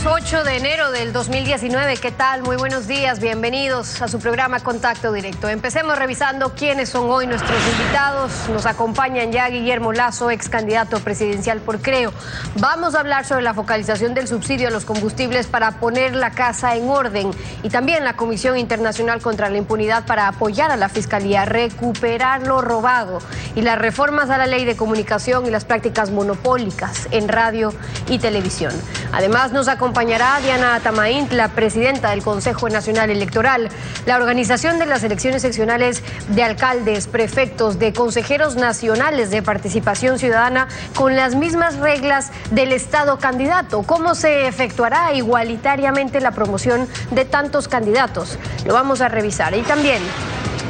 8 de enero del 2019. ¿Qué tal? Muy buenos días. Bienvenidos a su programa Contacto Directo. Empecemos revisando quiénes son hoy nuestros invitados. Nos acompañan ya Guillermo Lazo, ex candidato presidencial por Creo. Vamos a hablar sobre la focalización del subsidio a los combustibles para poner la casa en orden. Y también la Comisión Internacional contra la Impunidad para apoyar a la Fiscalía a recuperar lo robado. Y las reformas a la ley de comunicación y las prácticas monopólicas en radio y televisión. Además, nos acompañará Diana Atamaín, la presidenta del Consejo Nacional Electoral. La organización de las elecciones seccionales de alcaldes, prefectos, de consejeros nacionales de participación ciudadana con las mismas reglas del Estado candidato. ¿Cómo se efectuará igualitariamente la promoción de tantos candidatos? Lo vamos a revisar. Y también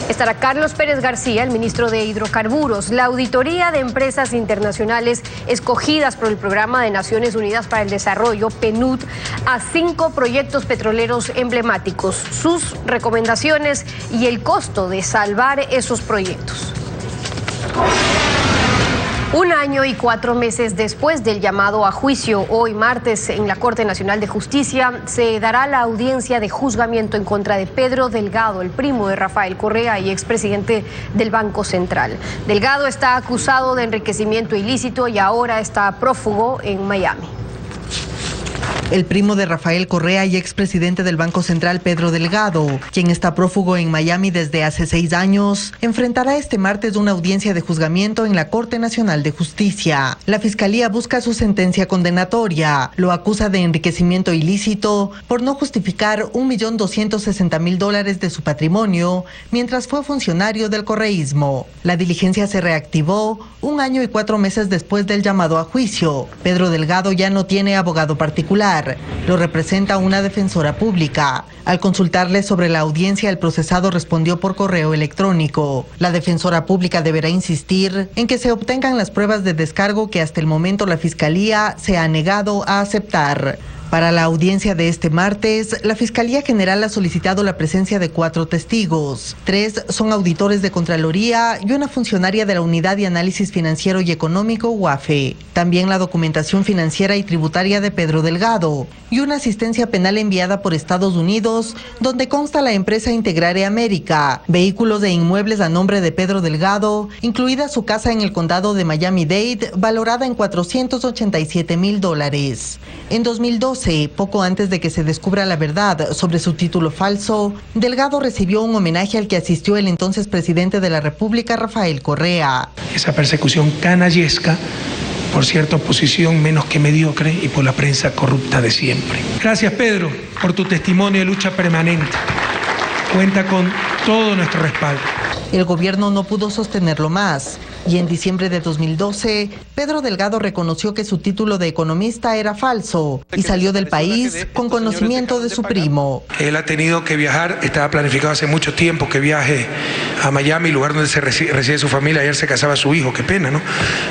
estará Carlos Pérez García, el ministro de Hidrocarburos. La auditoría de empresas internacionales escogidas por el Programa de Naciones Unidas para el Desarrollo, PNUD, a 5 proyectos petroleros emblemáticos, sus recomendaciones y el costo de salvar esos proyectos. 1 año y 4 meses después del llamado a juicio, hoy martes en la Corte Nacional de Justicia se dará la audiencia de juzgamiento en contra de Pedro Delgado, el primo de Rafael Correa y expresidente del Banco Central. Delgado está acusado de enriquecimiento ilícito y ahora está prófugo en Miami. El primo de Rafael Correa y expresidente del Banco Central, Pedro Delgado, quien está prófugo en Miami desde hace 6 años, enfrentará este martes una audiencia de juzgamiento en la Corte Nacional de Justicia. La Fiscalía busca su sentencia condenatoria. Lo acusa de enriquecimiento ilícito por no justificar $1.260.000 de su patrimonio mientras fue funcionario del correísmo. La diligencia se reactivó 1 año y 4 meses después del llamado a juicio. Pedro Delgado ya no tiene abogado particular. Lo representa una defensora pública. Al consultarle sobre la audiencia, el procesado respondió por correo electrónico. La defensora pública deberá insistir en que se obtengan las pruebas de descargo que hasta el momento la Fiscalía se ha negado a aceptar. Para la audiencia de este martes, la Fiscalía General ha solicitado la presencia de 4 testigos. 3 son auditores de Contraloría y una funcionaria de la Unidad de Análisis Financiero y Económico, UAFE. También la documentación financiera y tributaria de Pedro Delgado y una asistencia penal enviada por Estados Unidos, donde consta la empresa Integrare América, vehículos e inmuebles a nombre de Pedro Delgado, incluida su casa en el condado de Miami-Dade, valorada en $487.000. En 2012, poco antes de que se descubra la verdad sobre su título falso, Delgado recibió un homenaje al que asistió el entonces presidente de la República, Rafael Correa. Esa persecución canallesca por cierta oposición menos que mediocre y por la prensa corrupta de siempre. Gracias, Pedro, por tu testimonio de lucha permanente. Cuenta con todo nuestro respaldo. El gobierno no pudo sostenerlo más y en diciembre de 2012, Pedro Delgado reconoció que su título de economista era falso y salió del país con conocimiento de su primo. Él ha tenido que viajar, estaba planificado hace mucho tiempo que viaje a Miami, lugar donde se reside su familia. Ayer se casaba su hijo, qué pena, ¿no?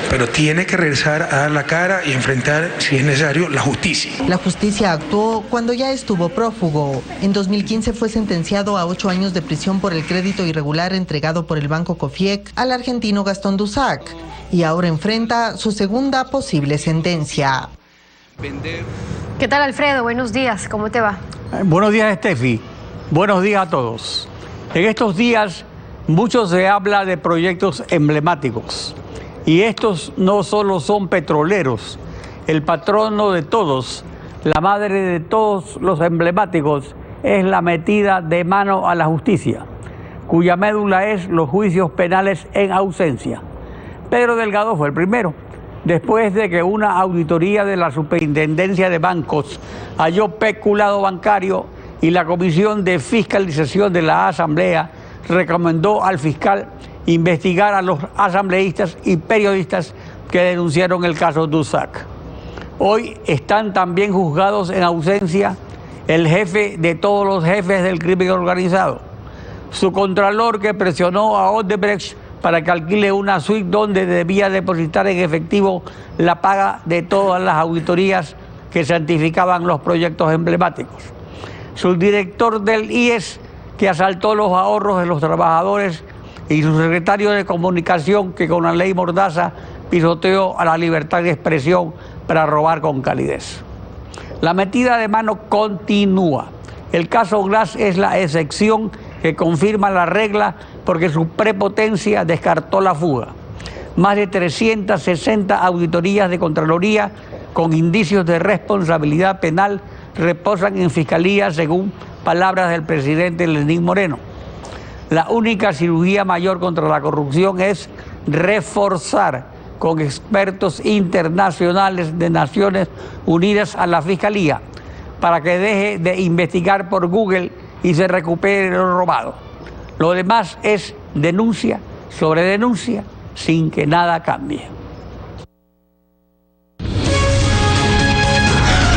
Pero tiene que regresar a dar la cara y enfrentar, si es necesario, la justicia. La justicia actuó cuando ya estuvo prófugo. En 2015 fue sentenciado a 8 años de prisión por el crédito irregular entregado por el Banco Cofiec al argentino Gastón Dusac y ahora enfrenta su segunda posible sentencia. ¿Qué tal, Alfredo? Buenos días, ¿cómo te va? Buenos días, Steffi. Buenos días a todos. En estos días mucho se habla de proyectos emblemáticos y estos no solo son petroleros. El patrono de todos, la madre de todos los emblemáticos, es la metida de mano a la justicia, cuya médula es los juicios penales en ausencia. Pedro Delgado fue el primero, después de que una auditoría de la Superintendencia de Bancos halló peculado bancario y la Comisión de Fiscalización de la Asamblea recomendó al fiscal investigar a los asambleístas y periodistas que denunciaron el caso Dusac. Hoy están también juzgados en ausencia el jefe de todos los jefes del crimen organizado, su contralor que presionó a Odebrecht para que alquile una suite donde debía depositar en efectivo la paga de todas las auditorías que santificaban los proyectos emblemáticos. Su director del IES que asaltó los ahorros de los trabajadores y su secretario de Comunicación que con la ley Mordaza pisoteó a la libertad de expresión para robar con calidez. La metida de mano continúa. El caso Glass es la excepción que confirma la regla porque su prepotencia descartó la fuga. Más de 360 auditorías de Contraloría con indicios de responsabilidad penal reposan en Fiscalía, según palabras del presidente Lenín Moreno. La única cirugía mayor contra la corrupción es reforzar con expertos internacionales de Naciones Unidas a la Fiscalía para que deje de investigar por Google y se recupere lo robado. Lo demás es denuncia sobre denuncia sin que nada cambie.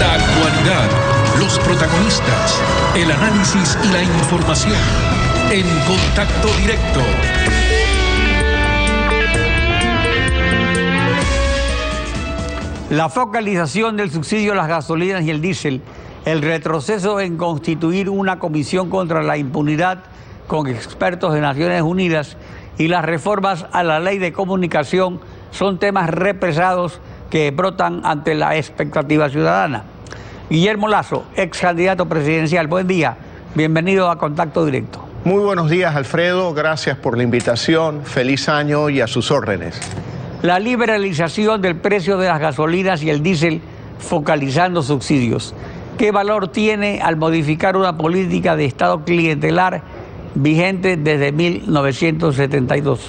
La actualidad, los protagonistas, el análisis y la información en Contacto Directo. La focalización del subsidio a las gasolinas y el diésel, el retroceso en constituir una comisión contra la impunidad con expertos de Naciones Unidas y las reformas a la ley de comunicación son temas represados que brotan ante la expectativa ciudadana. Guillermo Lasso, ex candidato presidencial, buen día, bienvenido a Contacto Directo. Muy buenos días, Alfredo, gracias por la invitación, feliz año y a sus órdenes. La liberalización del precio de las gasolinas y el diésel focalizando subsidios. ¿Qué valor tiene al modificar una política de Estado clientelar vigente desde 1972?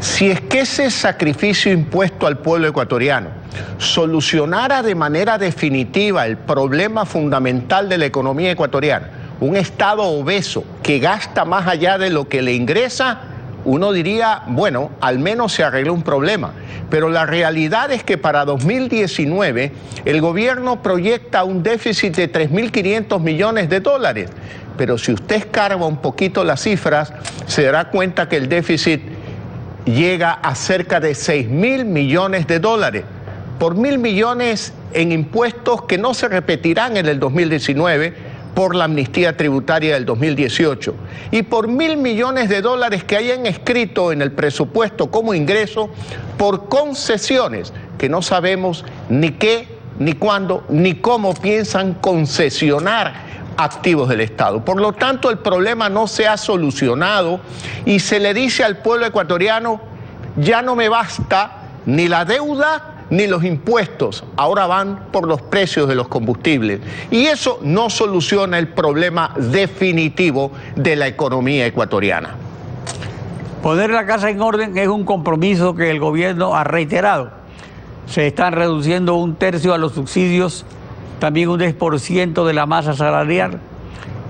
Si es que ese sacrificio impuesto al pueblo ecuatoriano solucionara de manera definitiva el problema fundamental de la economía ecuatoriana, un Estado obeso que gasta más allá de lo que le ingresa, uno diría, bueno, al menos se arregló un problema. Pero la realidad es que para 2019 el gobierno proyecta un déficit de 3.500 millones de dólares. Pero si usted escarba un poquito las cifras, se dará cuenta que el déficit llega a cerca de 6.000 millones de dólares. Por 1.000 millones en impuestos que no se repetirán en el 2019, por la amnistía tributaria del 2018 y por 1.000 millones de dólares que hayan escrito en el presupuesto como ingreso por concesiones que no sabemos ni qué, ni cuándo, ni cómo piensan concesionar activos del Estado. Por lo tanto, el problema no se ha solucionado y se le dice al pueblo ecuatoriano, ya no me basta ni la deuda ni los impuestos, ahora van por los precios de los combustibles. Y eso no soluciona el problema definitivo de la economía ecuatoriana. Poner la casa en orden es un compromiso que el gobierno ha reiterado. Se están reduciendo 1/3 a los subsidios, también un 10% de la masa salarial.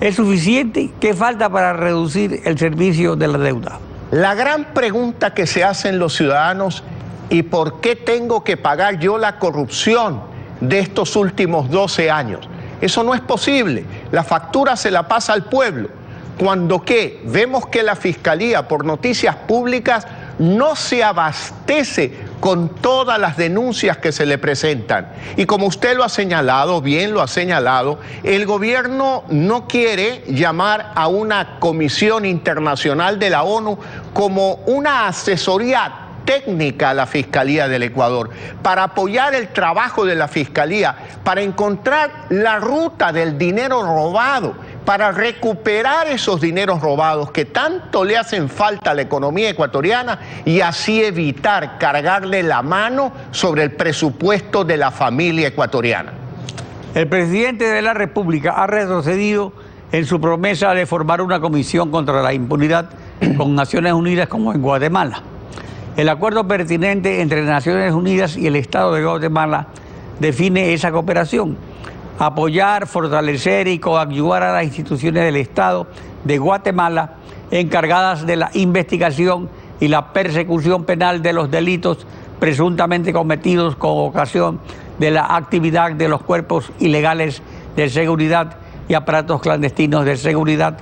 ¿Es suficiente? ¿Qué falta para reducir el servicio de la deuda? La gran pregunta que se hacen los ciudadanos: ¿y por qué tengo que pagar yo la corrupción de estos últimos 12 años? Eso no es posible. La factura se la pasa al pueblo. Cuando ¿qué? Vemos que la Fiscalía, por noticias públicas, no se abastece con todas las denuncias que se le presentan. Y como usted lo ha señalado, bien lo ha señalado, el gobierno no quiere llamar a una comisión internacional de la ONU como una asesoría técnica a la Fiscalía del Ecuador, para apoyar el trabajo de la Fiscalía, para encontrar la ruta del dinero robado, para recuperar esos dineros robados que tanto le hacen falta a la economía ecuatoriana y así evitar cargarle la mano sobre el presupuesto de la familia ecuatoriana. El presidente de la República ha retrocedido en su promesa de formar una comisión contra la impunidad con Naciones Unidas como en Guatemala. El acuerdo pertinente entre Naciones Unidas y el Estado de Guatemala define esa cooperación: apoyar, fortalecer y coadyuvar a las instituciones del Estado de Guatemala encargadas de la investigación y la persecución penal de los delitos presuntamente cometidos con ocasión de la actividad de los cuerpos ilegales de seguridad y aparatos clandestinos de seguridad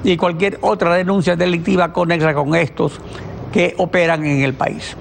y cualquier otra denuncia delictiva conexa con estos que operan en el país.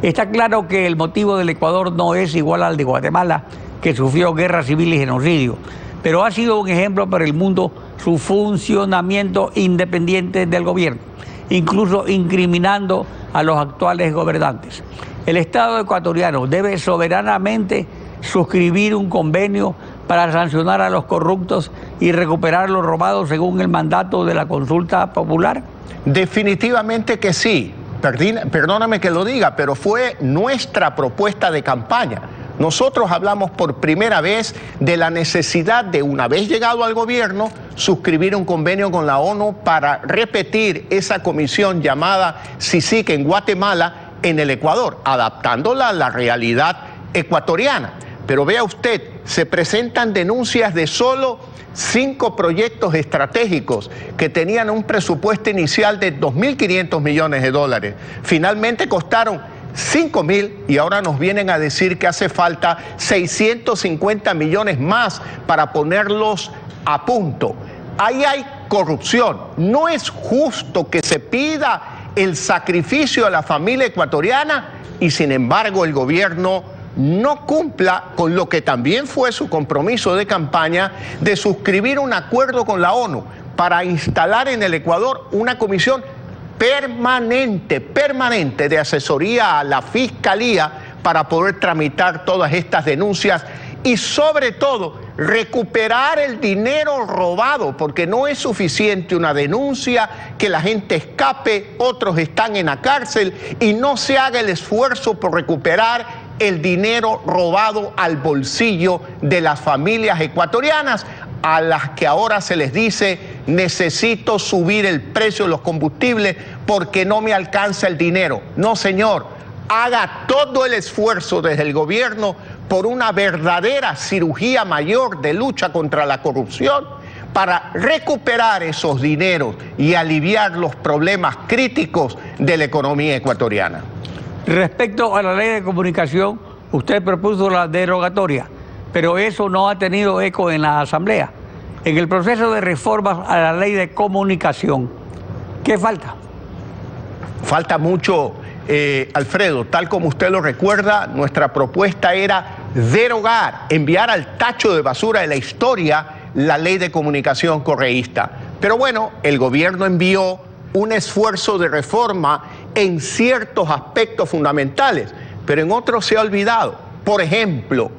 Está claro que el motivo del Ecuador no es igual al de Guatemala, que sufrió guerra civil y genocidio, pero ha sido un ejemplo para el mundo su funcionamiento independiente del gobierno, incluso incriminando a los actuales gobernantes. El Estado ecuatoriano debe soberanamente suscribir un convenio para sancionar a los corruptos y recuperar lo robado según el mandato de la consulta popular? Definitivamente que sí. Perdóname que lo diga, pero fue nuestra propuesta de campaña. Nosotros hablamos por primera vez de la necesidad de, una vez llegado al gobierno, suscribir un convenio con la ONU para repetir esa comisión llamada CICIG en Guatemala en el Ecuador, adaptándola a la realidad ecuatoriana. Pero vea usted, se presentan denuncias de solo 5 proyectos estratégicos que tenían un presupuesto inicial de 2.500 millones de dólares. Finalmente costaron 5.000 y ahora nos vienen a decir que hace falta 650 millones más para ponerlos a punto. Ahí hay corrupción. No es justo que se pida el sacrificio a la familia ecuatoriana y sin embargo el gobierno no cumpla con lo que también fue su compromiso de campaña de suscribir un acuerdo con la ONU para instalar en el Ecuador una comisión permanente de asesoría a la Fiscalía para poder tramitar todas estas denuncias y sobre todo recuperar el dinero robado, porque no es suficiente una denuncia, que la gente escape, otros están en la cárcel y no se haga el esfuerzo por recuperar el dinero robado al bolsillo de las familias ecuatorianas, a las que ahora se les dice: necesito subir el precio de los combustibles porque no me alcanza el dinero. No, señor, haga todo el esfuerzo desde el gobierno por una verdadera cirugía mayor de lucha contra la corrupción para recuperar esos dineros y aliviar los problemas críticos de la economía ecuatoriana. Respecto a la ley de comunicación, usted propuso la derogatoria, pero eso no ha tenido eco en la Asamblea. En el proceso de reformas a la ley de comunicación, ¿qué falta? Falta mucho, Alfredo. Tal como usted lo recuerda, nuestra propuesta era derogar, enviar al tacho de basura de la historia la ley de comunicación correísta. Pero bueno, el gobierno envió un esfuerzo de reforma en ciertos aspectos fundamentales, pero en otros se ha olvidado. Por ejemplo,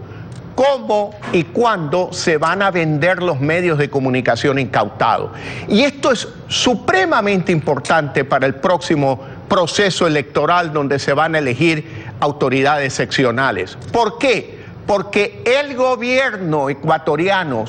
cómo y cuándo se van a vender los medios de comunicación incautados. Y esto es supremamente importante para el próximo proceso electoral donde se van a elegir autoridades seccionales. ¿Por qué? Porque el gobierno ecuatoriano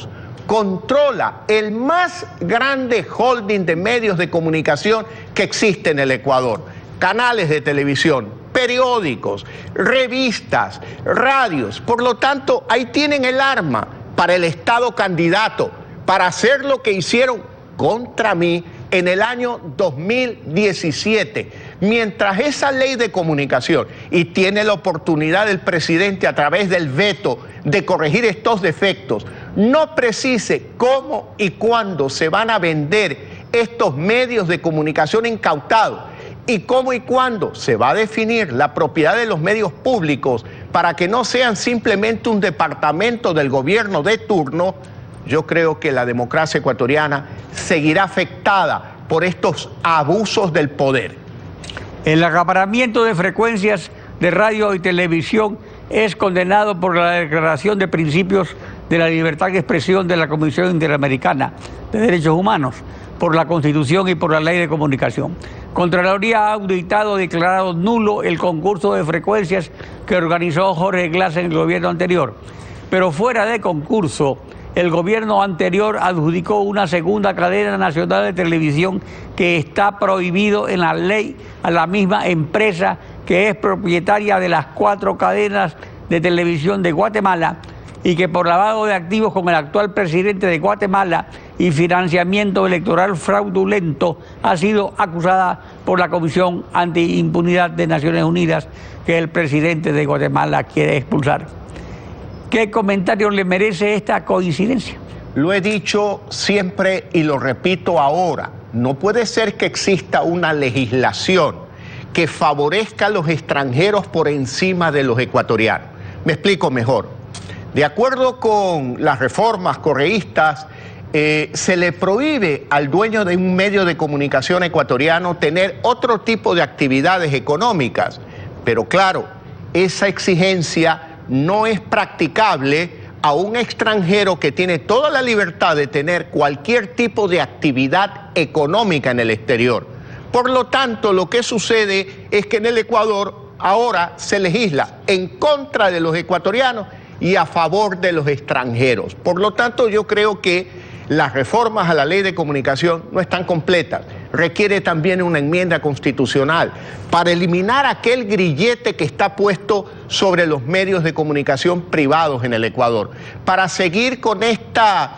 controla el más grande holding de medios de comunicación que existe en el Ecuador. Canales de televisión, periódicos, revistas, radios. Por lo tanto, ahí tienen el arma para el Estado candidato, para hacer lo que hicieron contra mí en el año 2017. Mientras esa ley de comunicación, y tiene la oportunidad el presidente a través del veto de corregir estos defectos, no precise cómo y cuándo se van a vender estos medios de comunicación incautados, y cómo y cuándo se va a definir la propiedad de los medios públicos para que no sean simplemente un departamento del gobierno de turno, yo creo que la democracia ecuatoriana seguirá afectada por estos abusos del poder. El acaparamiento de frecuencias de radio y televisión es condenado por la Declaración de Principios de la Libertad de Expresión de la Comisión Interamericana de Derechos Humanos, por la Constitución y por la Ley de Comunicación. Contraloría ha auditado, declarado nulo el concurso de frecuencias que organizó Jorge Glass en el gobierno anterior. Pero fuera de concurso, el gobierno anterior adjudicó una segunda cadena nacional de televisión que está prohibido en la ley a la misma empresa que es propietaria de las 4 cadenas de televisión de Guatemala y que por lavado de activos con el actual presidente de Guatemala y financiamiento electoral fraudulento ha sido acusada por la Comisión Antiimpunidad de Naciones Unidas, que el presidente de Guatemala quiere expulsar. ¿Qué comentario le merece esta coincidencia? Lo he dicho siempre y lo repito ahora. No puede ser que exista una legislación que favorezca a los extranjeros por encima de los ecuatorianos. Me explico mejor. De acuerdo con las reformas correístas, se le prohíbe al dueño de un medio de comunicación ecuatoriano tener otro tipo de actividades económicas. Pero claro, esa exigencia no es practicable a un extranjero que tiene toda la libertad de tener cualquier tipo de actividad económica en el exterior. Por lo tanto, lo que sucede es que en el Ecuador ahora se legisla en contra de los ecuatorianos y a favor de los extranjeros. Por lo tanto, yo creo que las reformas a la ley de comunicación no están completas. Requiere también una enmienda constitucional para eliminar aquel grillete que está puesto sobre los medios de comunicación privados en el Ecuador. Para seguir con esta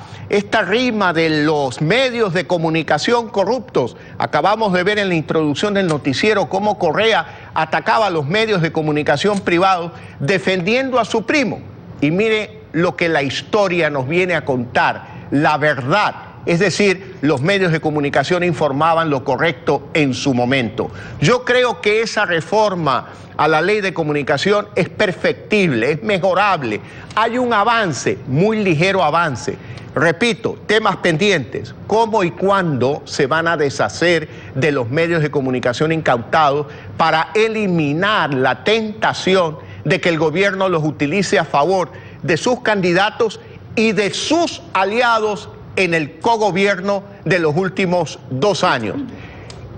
rima de los medios de comunicación corruptos. Acabamos de ver en la introducción del noticiero cómo Correa atacaba a los medios de comunicación privados defendiendo a su primo. Y mire lo que la historia nos viene a contar. La verdad, es decir, los medios de comunicación informaban lo correcto en su momento. Yo creo que esa reforma a la ley de comunicación es perfectible, es mejorable. Hay un avance, muy ligero avance. Repito, temas pendientes, cómo y cuándo se van a deshacer de los medios de comunicación incautados para eliminar la tentación de que el gobierno los utilice a favor de sus candidatos y de sus aliados en el cogobierno de los últimos 2 años.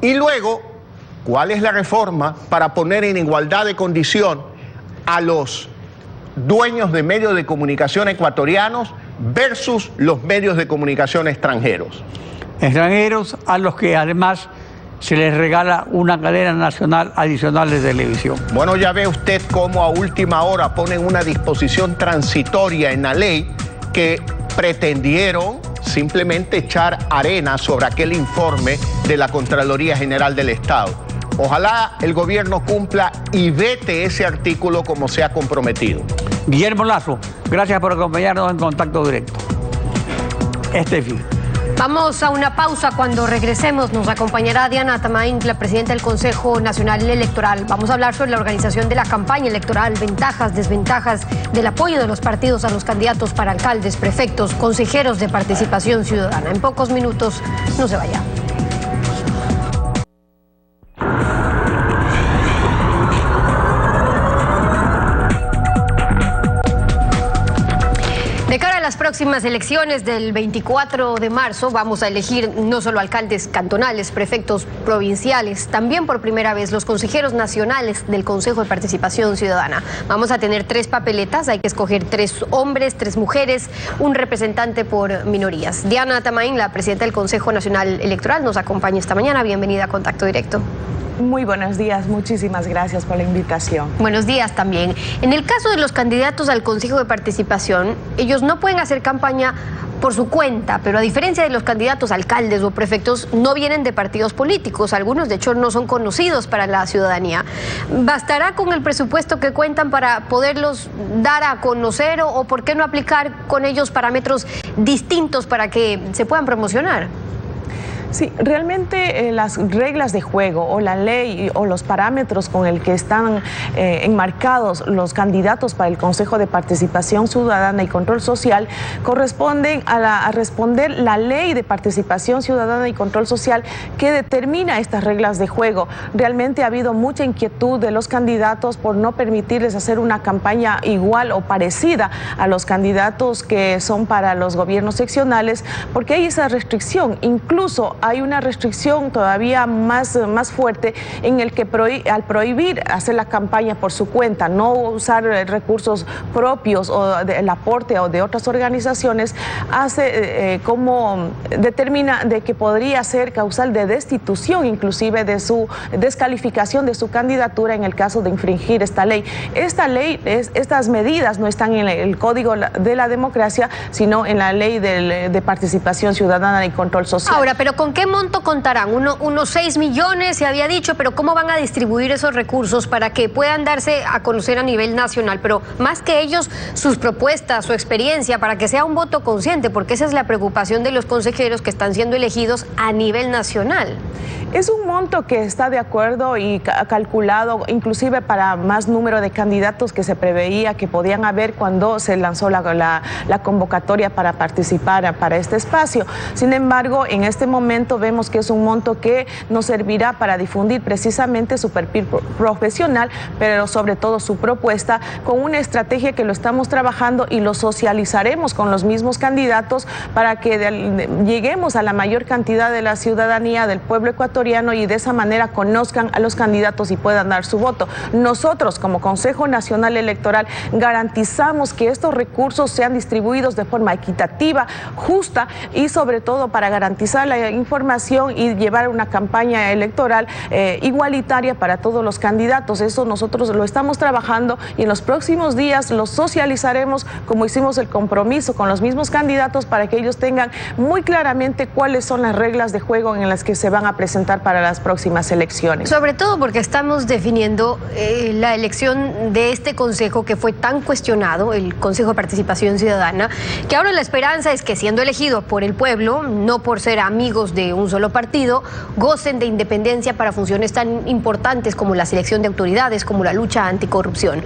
Y luego, ¿cuál es la reforma para poner en igualdad de condición a los dueños de medios de comunicación ecuatorianos versus los medios de comunicación extranjeros? Extranjeros a los que además se les regala una cadena nacional adicional de televisión. Bueno, ya ve usted cómo a última hora ponen una disposición transitoria en la ley que pretendieron simplemente echar arena sobre aquel informe de la Contraloría General del Estado. Ojalá el gobierno cumpla y vete ese artículo como se ha comprometido. Guillermo Lazo, gracias por acompañarnos en Contacto Directo. Estefi. Vamos a una pausa. Cuando regresemos nos acompañará Diana Tamain, la presidenta del Consejo Nacional Electoral. Vamos a hablar sobre la organización de la campaña electoral, ventajas, desventajas del apoyo de los partidos a los candidatos para alcaldes, prefectos, consejeros de participación ciudadana. En pocos minutos, no se vaya. De cara a las próximas elecciones del 24 de marzo vamos a elegir no solo alcaldes cantonales, prefectos provinciales, también por primera vez los consejeros nacionales del Consejo de Participación Ciudadana. Vamos a tener 3 papeletas, hay que escoger 3 hombres, 3 mujeres, un representante por minorías. Diana Tamain, la presidenta del Consejo Nacional Electoral, nos acompaña esta mañana. Bienvenida a Contacto Directo. Muy buenos días, muchísimas gracias por la invitación. Buenos días también. En el caso de los candidatos al Consejo de Participación, ellos no pueden hacer campaña por su cuenta, pero a diferencia de los candidatos alcaldes o prefectos, no vienen de partidos políticos. Algunos, de hecho, no son conocidos para la ciudadanía. ¿Bastará con el presupuesto que cuentan para poderlos dar a conocer o por qué no aplicar con ellos parámetros distintos para que se puedan promocionar? Sí, realmente las reglas de juego o la ley o los parámetros con el que están enmarcados los candidatos para el Consejo de Participación Ciudadana y Control Social corresponden a responder la Ley de Participación Ciudadana y Control Social que determina estas reglas de juego. Realmente ha habido mucha inquietud de los candidatos por no permitirles hacer una campaña igual o parecida a los candidatos que son para los gobiernos seccionales, porque hay esa restricción. Incluso hay una restricción todavía más fuerte en el que al prohibir hacer la campaña por su cuenta, no usar recursos propios o del aporte o de otras organizaciones, determina de que podría ser causal de destitución, inclusive de su descalificación de su candidatura en el caso de infringir esta ley. Estas medidas no están en el Código de la Democracia, sino en la Ley de Participación Ciudadana y Control Social. Ahora, pero ¿con qué monto contarán? Unos 6 millones se había dicho, pero ¿cómo van a distribuir esos recursos para que puedan darse a conocer a nivel nacional? Pero más que ellos, sus propuestas, su experiencia, para que sea un voto consciente, porque esa es la preocupación de los consejeros que están siendo elegidos a nivel nacional. Es un monto que está de acuerdo y calculado inclusive para más número de candidatos que se preveía que podían haber cuando se lanzó la convocatoria para participar para este espacio. Sin embargo, en este momento momento vemos que es un monto que nos servirá para difundir precisamente su perfil profesional, pero sobre todo su propuesta, con una estrategia que lo estamos trabajando y lo socializaremos con los mismos candidatos para que lleguemos a la mayor cantidad de la ciudadanía, del pueblo ecuatoriano, y de esa manera conozcan a los candidatos y puedan dar su voto. Nosotros, como Consejo Nacional Electoral, garantizamos que estos recursos sean distribuidos de forma equitativa, justa y sobre todo para garantizar la información y llevar una campaña electoral igualitaria para todos los candidatos. Eso nosotros lo estamos trabajando y en los próximos días lo socializaremos, como hicimos el compromiso con los mismos candidatos, para que ellos tengan muy claramente cuáles son las reglas de juego en las que se van a presentar para las próximas elecciones. Sobre todo porque estamos definiendo la elección de este consejo que fue tan cuestionado, el Consejo de Participación Ciudadana, que ahora la esperanza es que, siendo elegido por el pueblo, no por ser amigos de un solo partido, gocen de independencia para funciones tan importantes como la selección de autoridades, como la lucha anticorrupción.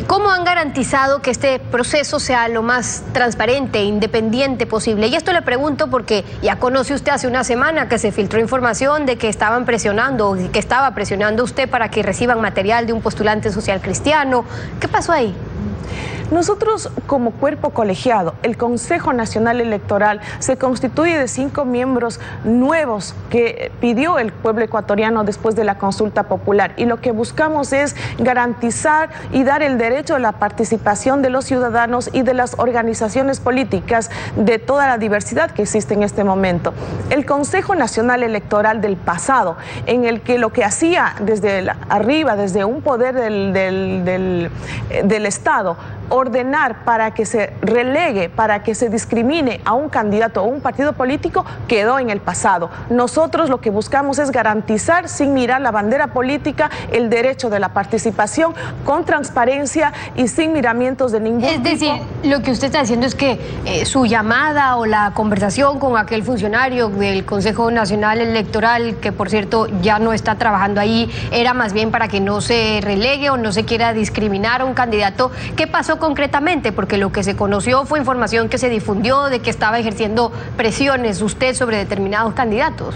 ¿Cómo han garantizado que este proceso sea lo más transparente e independiente posible? Y esto le pregunto porque ya conoce usted hace una semana que se filtró información de que estaban presionando, o que estaba presionando usted para que reciban material de un postulante social cristiano. ¿Qué pasó ahí? Nosotros, como cuerpo colegiado, el Consejo Nacional Electoral se constituye de 5 miembros nuevos que pidió el pueblo ecuatoriano después de la consulta popular, y lo que buscamos es garantizar y dar el derecho a la participación de los ciudadanos y de las organizaciones políticas de toda la diversidad que existe en este momento. El Consejo Nacional Electoral del pasado, en el que lo que hacía desde arriba, desde un poder del Estado, ordenar para que se relegue, para que se discrimine a un candidato o un partido político, quedó en el pasado. Nosotros lo que buscamos es garantizar, sin mirar la bandera política, el derecho de la participación con transparencia y sin miramientos de ningún tipo. Es decir, lo que usted está diciendo es que su llamada o la conversación con aquel funcionario del Consejo Nacional Electoral, que por cierto ya no está trabajando ahí, era más bien para que no se relegue o no se quiera discriminar a un candidato. ¿Qué pasó concretamente? Porque lo que se conoció fue información que se difundió de que estaba ejerciendo presiones usted sobre determinados candidatos.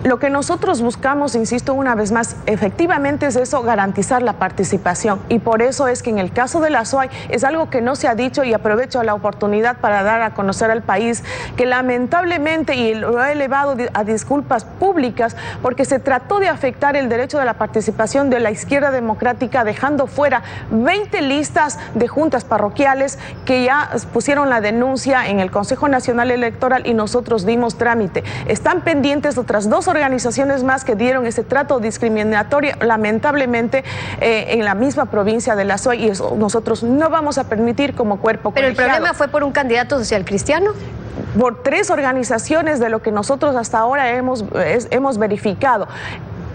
Lo que nosotros buscamos, insisto una vez más, efectivamente es eso, garantizar la participación. Y por eso es que en el caso de la SOAI es algo que no se ha dicho, y aprovecho la oportunidad para dar a conocer al país que lamentablemente, y lo he elevado a disculpas públicas, porque se trató de afectar el derecho de la participación de la izquierda democrática, dejando fuera 20 listas de juntas parroquiales que ya pusieron la denuncia en el Consejo Nacional Electoral y nosotros dimos trámite. Están pendientes otras 2 organizaciones más que dieron ese trato discriminatorio, lamentablemente, en la misma provincia de la SOAI, y eso nosotros no vamos a permitir como cuerpo colegiado. ¿Pero el problema fue por un candidato social cristiano? Por 3 organizaciones de lo que nosotros hasta ahora hemos verificado.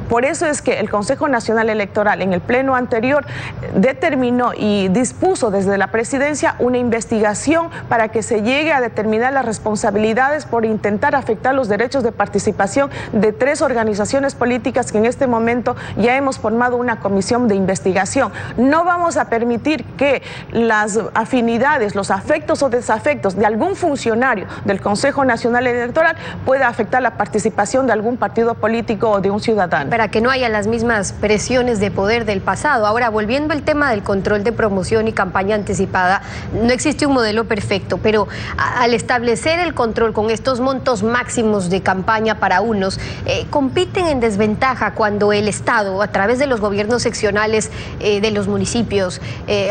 Por eso es que el Consejo Nacional Electoral en el pleno anterior determinó y dispuso desde la presidencia una investigación para que se llegue a determinar las responsabilidades por intentar afectar los derechos de participación de 3 organizaciones políticas que en este momento ya hemos formado una comisión de investigación. No vamos a permitir que las afinidades, los afectos o desafectos de algún funcionario del Consejo Nacional Electoral pueda afectar la participación de algún partido político o de un ciudadano. Para que no haya las mismas presiones de poder del pasado. Ahora, volviendo al tema del control de promoción y campaña anticipada, no existe un modelo perfecto, pero al establecer el control con estos montos máximos de campaña para unos, compiten en desventaja cuando el Estado, a través de los gobiernos seccionales de los municipios,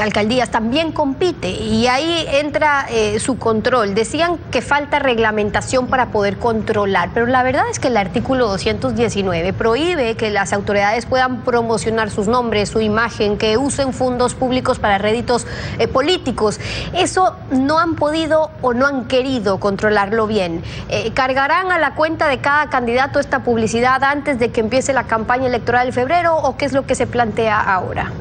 alcaldías, también compite, y ahí entra su control. Decían que falta reglamentación para poder controlar, pero la verdad es que el artículo 219 prohíbe que las autoridades puedan promocionar sus nombres, su imagen, que usen fondos públicos para réditos políticos. Eso no han podido o no han querido controlarlo bien. ¿Cargarán a la cuenta de cada candidato esta publicidad antes de que empiece la campaña electoral de febrero, o qué es lo que se plantea ahora?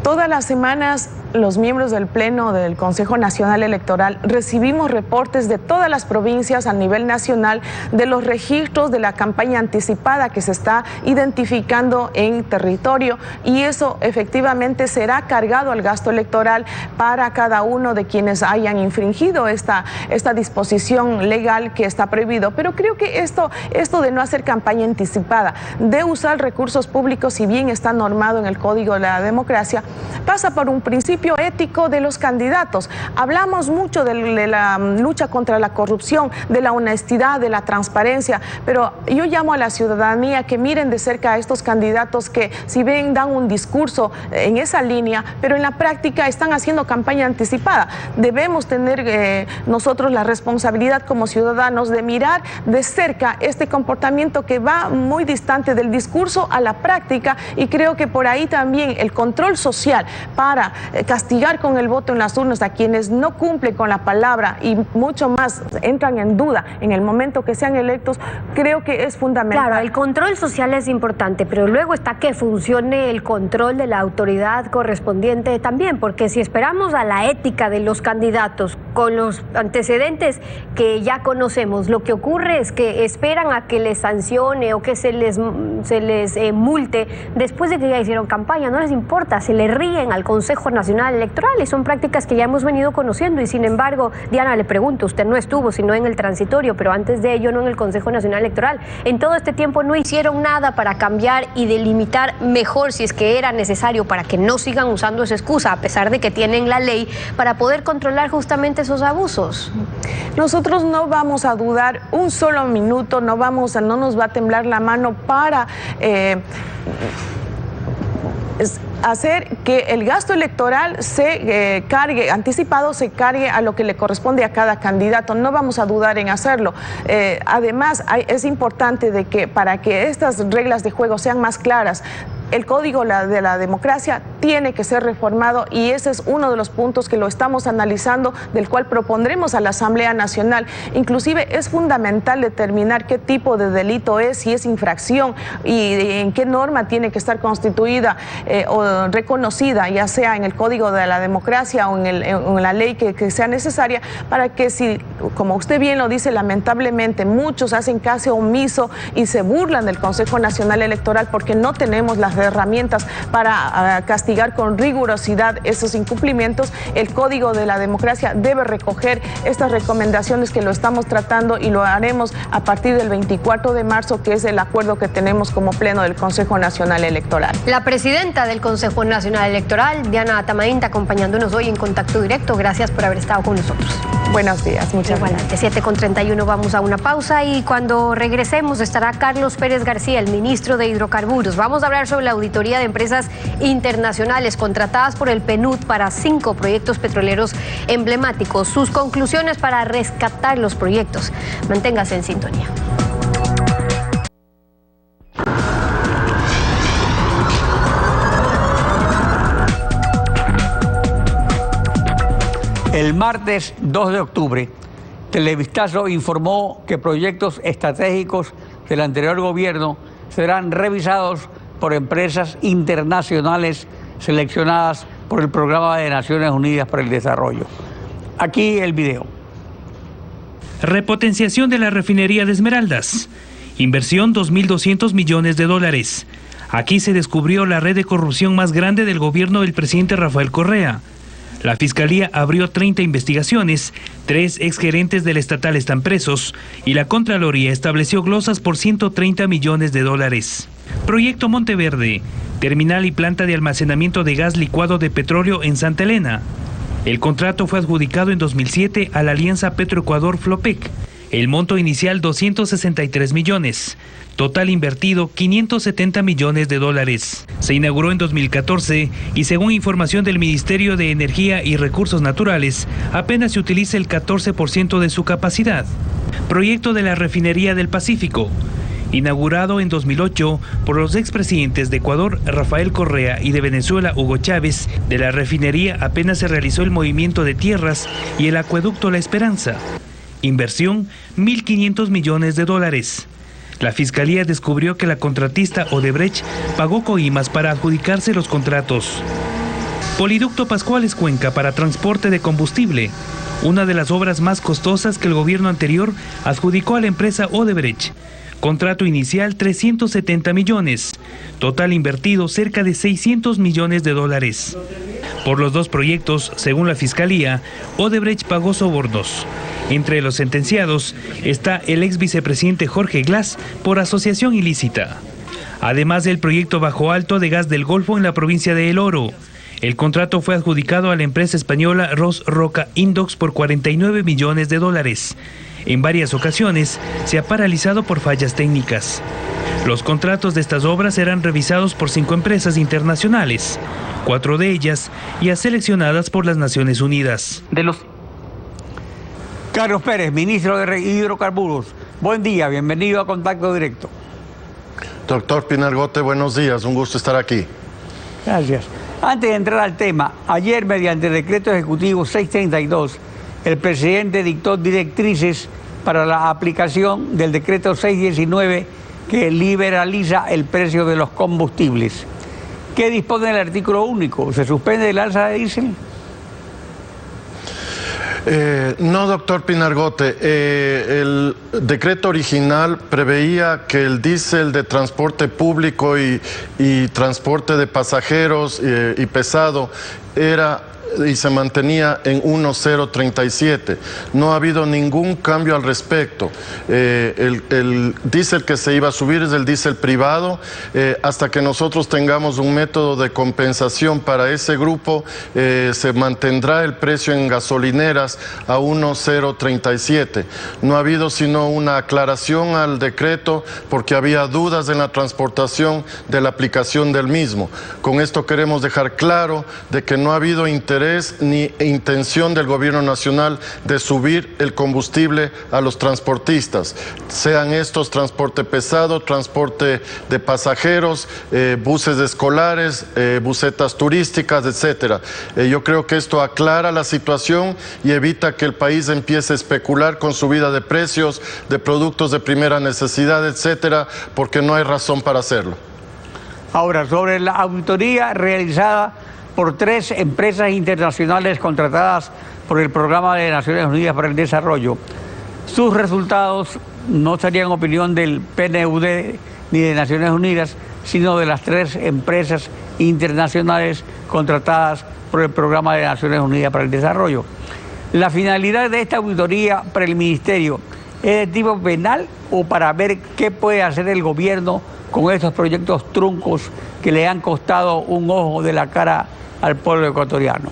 Todas las semanas los miembros del Pleno del Consejo Nacional Electoral recibimos reportes de todas las provincias a nivel nacional de los registros de la campaña anticipada que se está identificando en territorio, y eso efectivamente será cargado al gasto electoral para cada uno de quienes hayan infringido esta disposición legal que está prohibido. Pero creo que esto de no hacer campaña anticipada, de usar recursos públicos, si bien está normado en el Código de la Democracia, pasa por un principio ético de los candidatos. Hablamos mucho de la lucha contra la corrupción, de la honestidad, de la transparencia, pero yo llamo a la ciudadanía que miren de cerca a estos candidatos que, si bien dan un discurso en esa línea, pero en la práctica están haciendo campaña anticipada. Debemos tener nosotros la responsabilidad como ciudadanos de mirar de cerca este comportamiento que va muy distante del discurso a la práctica, y creo que por ahí también el control social para castigar con el voto en las urnas a quienes no cumplen con la palabra y mucho más entran en duda en el momento que sean electos, creo que es fundamental. Claro, el control social es importante, pero luego está que funcione el control de la autoridad correspondiente también, porque si esperamos a la ética de los candidatos con los antecedentes que ya conocemos, lo que ocurre es que esperan a que les sancione o que se les multe después de que ya hicieron campaña. No les importa, se le ríen al Consejo Nacional Electoral, y son prácticas que ya hemos venido conociendo. Y sin embargo, Diana, le pregunto, usted no estuvo sino en el transitorio, pero antes de ello no en el Consejo Nacional Electoral. En todo este tiempo no hicieron nada para cambiar y delimitar mejor, si es que era necesario, para que no sigan usando esa excusa, a pesar de que tienen la ley para poder controlar justamente esos abusos. Nosotros no vamos a dudar un solo minuto, no nos va a temblar la mano para hacer que el gasto electoral se cargue, anticipado se cargue a lo que le corresponde a cada candidato. No vamos a dudar en hacerlo. Además, es importante de que para que estas reglas de juego sean más claras, el Código de la Democracia tiene que ser reformado, y ese es uno de los puntos que lo estamos analizando, del cual propondremos a la Asamblea Nacional. Inclusive es fundamental determinar qué tipo de delito es, si es infracción y en qué norma tiene que estar constituida o reconocida, ya sea en el Código de la Democracia o en la ley que sea necesaria, para que, si, como usted bien lo dice, lamentablemente muchos hacen caso omiso y se burlan del Consejo Nacional Electoral porque no tenemos las herramientas para castigar con rigurosidad esos incumplimientos, el Código de la Democracia debe recoger estas recomendaciones, que lo estamos tratando y lo haremos a partir del 24 de marzo, que es el acuerdo que tenemos como Pleno del Consejo Nacional Electoral. La presidenta del Consejo Nacional Electoral, Diana Atamainta, acompañándonos hoy en Contacto Directo. Gracias por haber estado con nosotros. Buenos días, muchas gracias. 7:31, vamos a una pausa, y cuando regresemos estará Carlos Pérez García, el ministro de Hidrocarburos. Vamos a hablar sobre la auditoría de empresas internacionales contratadas por el PNUD para 5 proyectos petroleros emblemáticos, sus conclusiones para rescatar los proyectos. Manténgase en sintonía. El martes 2 de octubre, Televistazo informó que proyectos estratégicos del anterior gobierno serán revisados por empresas internacionales seleccionadas por el Programa de Naciones Unidas para el Desarrollo. Aquí el video. Repotenciación de la refinería de Esmeraldas. Inversión $2.200 millones. Aquí se descubrió la red de corrupción más grande del gobierno del presidente Rafael Correa. La Fiscalía abrió 30 investigaciones, 3 exgerentes del estatal están presos y la Contraloría estableció glosas por $130 millones. Proyecto Monteverde, terminal y planta de almacenamiento de gas licuado de petróleo en Santa Elena. El contrato fue adjudicado en 2007 a la alianza Petroecuador-Flopec. El monto inicial 263 millones. Total invertido $570 millones. Se inauguró en 2014 y, según información del Ministerio de Energía y Recursos Naturales, apenas se utiliza el 14% de su capacidad. Proyecto de la Refinería del Pacífico. Inaugurado en 2008 por los expresidentes de Ecuador, Rafael Correa, y de Venezuela, Hugo Chávez, de la refinería apenas se realizó el movimiento de tierras y el acueducto La Esperanza. Inversión, $1.500 millones. La Fiscalía descubrió que la contratista Odebrecht pagó coimas para adjudicarse los contratos. Poliducto Pascuales Cuenca para transporte de combustible, una de las obras más costosas que el gobierno anterior adjudicó a la empresa Odebrecht. Contrato inicial 370 millones, total invertido cerca de 600 millones de dólares. Por los dos proyectos, según la Fiscalía, Odebrecht pagó sobornos. Entre los sentenciados está el ex vicepresidente Jorge Glass por asociación ilícita. Además del proyecto Bajo Alto de gas del Golfo en la provincia de El Oro. El contrato fue adjudicado a la empresa española Ros Roca Indox por 49 millones de dólares. En varias ocasiones se ha paralizado por fallas técnicas. Los contratos de estas obras serán revisados por 5 empresas internacionales, 4 de ellas ya seleccionadas por las Naciones Unidas. Carlos Pérez, ministro de Hidrocarburos. Buen día, bienvenido a Contacto Directo. Doctor Pinargote, buenos días, un gusto estar aquí. Gracias. Antes de entrar al tema, ayer mediante el decreto ejecutivo 632, el presidente dictó directrices para la aplicación del decreto 619 que liberaliza el precio de los combustibles. ¿Qué dispone el artículo único? ¿Se suspende el alza de diésel? No, doctor Pinargote, el decreto original preveía que el diésel de transporte público y transporte de pasajeros y pesado era y se mantenía en 1,037. No ha habido ningún cambio al respecto. El diésel que se iba a subir es el diésel privado. Hasta que nosotros tengamos un método de compensación para ese grupo, se mantendrá el precio en gasolineras a 1,037. No ha habido sino una aclaración al decreto porque había dudas en la transportación de la aplicación del mismo. Con esto queremos dejar claro de que no ha habido interés ni intención del gobierno nacional de subir el combustible a los transportistas, sean estos transporte pesado, transporte de pasajeros, buses escolares, busetas turísticas, etcétera. Yo creo que esto aclara la situación y evita que el país empiece a especular con subida de precios de productos de primera necesidad, etcétera, porque no hay razón para hacerlo. Ahora, sobre la auditoría realizada por 3 empresas internacionales contratadas por el Programa de Naciones Unidas para el Desarrollo. Sus resultados no serían opinión del PNUD ni de Naciones Unidas, sino de las 3 empresas internacionales contratadas por el Programa de Naciones Unidas para el Desarrollo. La finalidad de esta auditoría para el Ministerio es de tipo penal o para ver qué puede hacer el gobierno con estos proyectos truncos que le han costado un ojo de la cara al pueblo ecuatoriano.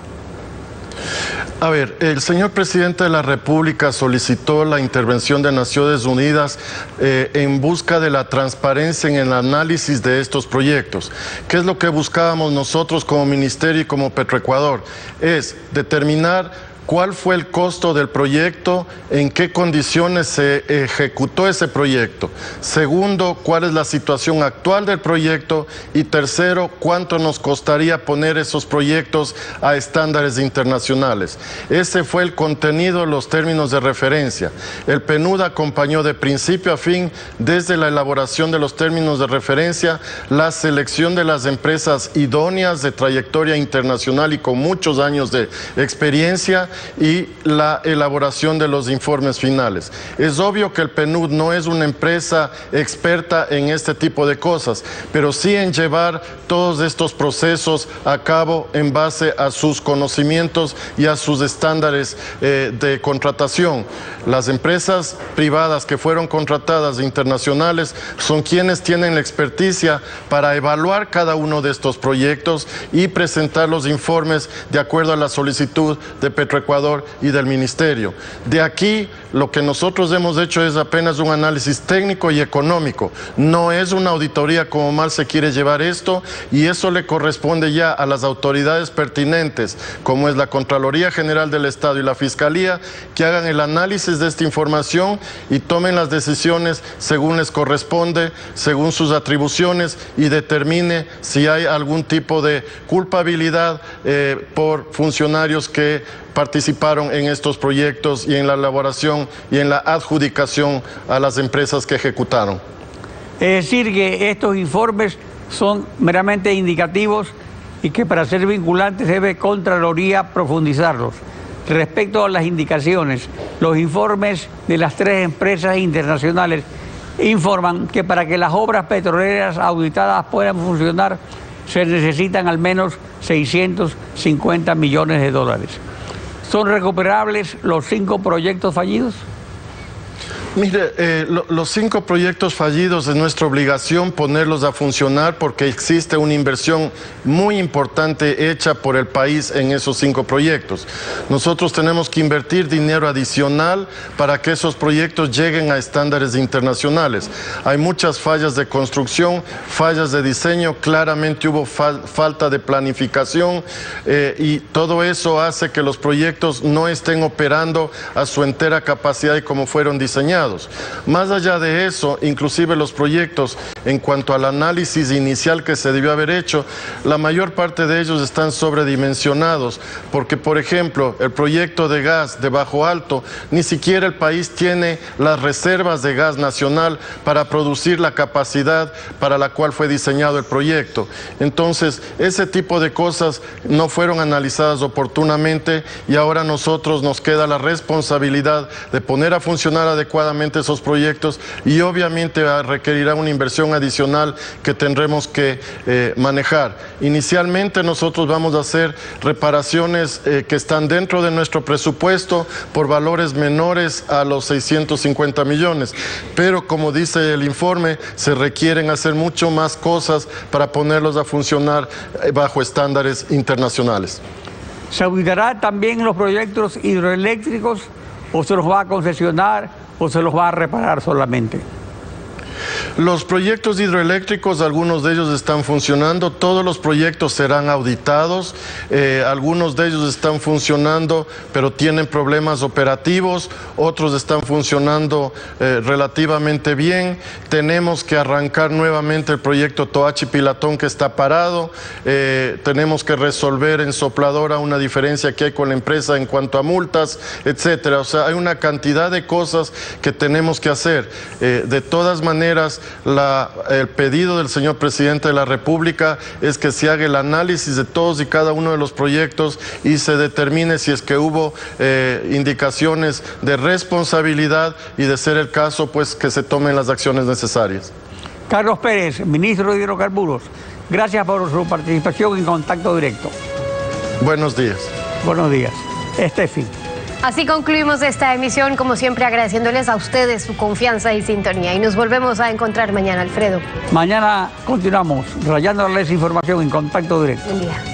A ver, el señor presidente de la República solicitó la intervención de Naciones Unidas en busca de la transparencia en el análisis de estos proyectos. ¿Qué es lo que buscábamos nosotros como ministerio y como Petroecuador? Es determinar cuál fue el costo del proyecto, en qué condiciones se ejecutó ese proyecto. Segundo, cuál es la situación actual del proyecto. Y tercero, cuánto nos costaría poner esos proyectos a estándares internacionales. Ese fue el contenido, los términos de referencia. El PNUD acompañó de principio a fin, desde la elaboración de los términos de referencia, la selección de las empresas idóneas de trayectoria internacional y con muchos años de experiencia, y la elaboración de los informes finales. Es obvio que el PNUD no es una empresa experta en este tipo de cosas, pero sí en llevar todos estos procesos a cabo en base a sus conocimientos y a sus estándares de contratación. Las empresas privadas que fueron contratadas internacionales son quienes tienen la experticia para evaluar cada uno de estos proyectos y presentar los informes de acuerdo a la solicitud de Petroecuador y del Ministerio. De aquí, lo que nosotros hemos hecho es apenas un análisis técnico y económico. No es una auditoría como mal se quiere llevar esto, y eso le corresponde ya a las autoridades pertinentes, como es la Contraloría General del Estado y la Fiscalía, que hagan el análisis de esta información y tomen las decisiones según les corresponde, según sus atribuciones, y determine si hay algún tipo de culpabilidad por funcionarios que participaron en estos proyectos y en la elaboración y en la adjudicación a las empresas que ejecutaron. Es decir, que estos informes son meramente indicativos y que para ser vinculantes debe Contraloría profundizarlos. Respecto a las indicaciones, los informes de las 3 empresas internacionales informan que para que las obras petroleras auditadas puedan funcionar se necesitan al menos 650 millones de dólares. ¿Son recuperables los 5 proyectos fallidos? Mire, los 5 proyectos fallidos es nuestra obligación ponerlos a funcionar porque existe una inversión muy importante hecha por el país en esos 5 proyectos. Nosotros tenemos que invertir dinero adicional para que esos proyectos lleguen a estándares internacionales. Hay muchas fallas de construcción, fallas de diseño, claramente hubo falta de planificación y todo eso hace que los proyectos no estén operando a su entera capacidad y como fueron diseñados. Más allá de eso, inclusive los proyectos, en cuanto al análisis inicial que se debió haber hecho, la mayor parte de ellos están sobredimensionados, porque, por ejemplo, el proyecto de gas de Bajo Alto, ni siquiera el país tiene las reservas de gas nacional para producir la capacidad para la cual fue diseñado el proyecto. Entonces, ese tipo de cosas no fueron analizadas oportunamente y ahora nosotros nos queda la responsabilidad de poner a funcionar adecuadamente esos proyectos y obviamente requerirá una inversión adicional que tendremos que manejar. Inicialmente nosotros vamos a hacer reparaciones que están dentro de nuestro presupuesto por valores menores a los 650 millones, pero como dice el informe, se requieren hacer mucho más cosas para ponerlos a funcionar bajo estándares internacionales. ¿Se auditará también los proyectos hidroeléctricos o se los va a concesionar o se los va a reparar solamente? Los proyectos hidroeléctricos, algunos de ellos están funcionando, todos los proyectos serán auditados, algunos de ellos están funcionando pero tienen problemas operativos, otros están funcionando relativamente bien. Tenemos que arrancar nuevamente el proyecto Toachi-Pilatón que está parado, tenemos que resolver en Sopladora una diferencia que hay con la empresa en cuanto a multas, etcétera. O sea, hay una cantidad de cosas que tenemos que hacer. De todas maneras, el pedido del señor presidente de la República es que se haga el análisis de todos y cada uno de los proyectos y se determine si es que hubo indicaciones de responsabilidad y, de ser el caso, pues que se tomen las acciones necesarias. Carlos Pérez, ministro de Hidrocarburos, gracias por su participación en Contacto Directo. Buenos días. Buenos días. Estefi. Así concluimos esta emisión, como siempre agradeciéndoles a ustedes su confianza y sintonía. Y nos volvemos a encontrar mañana, Alfredo. Mañana continuamos rayándoles información en Contacto Directo. Buen día.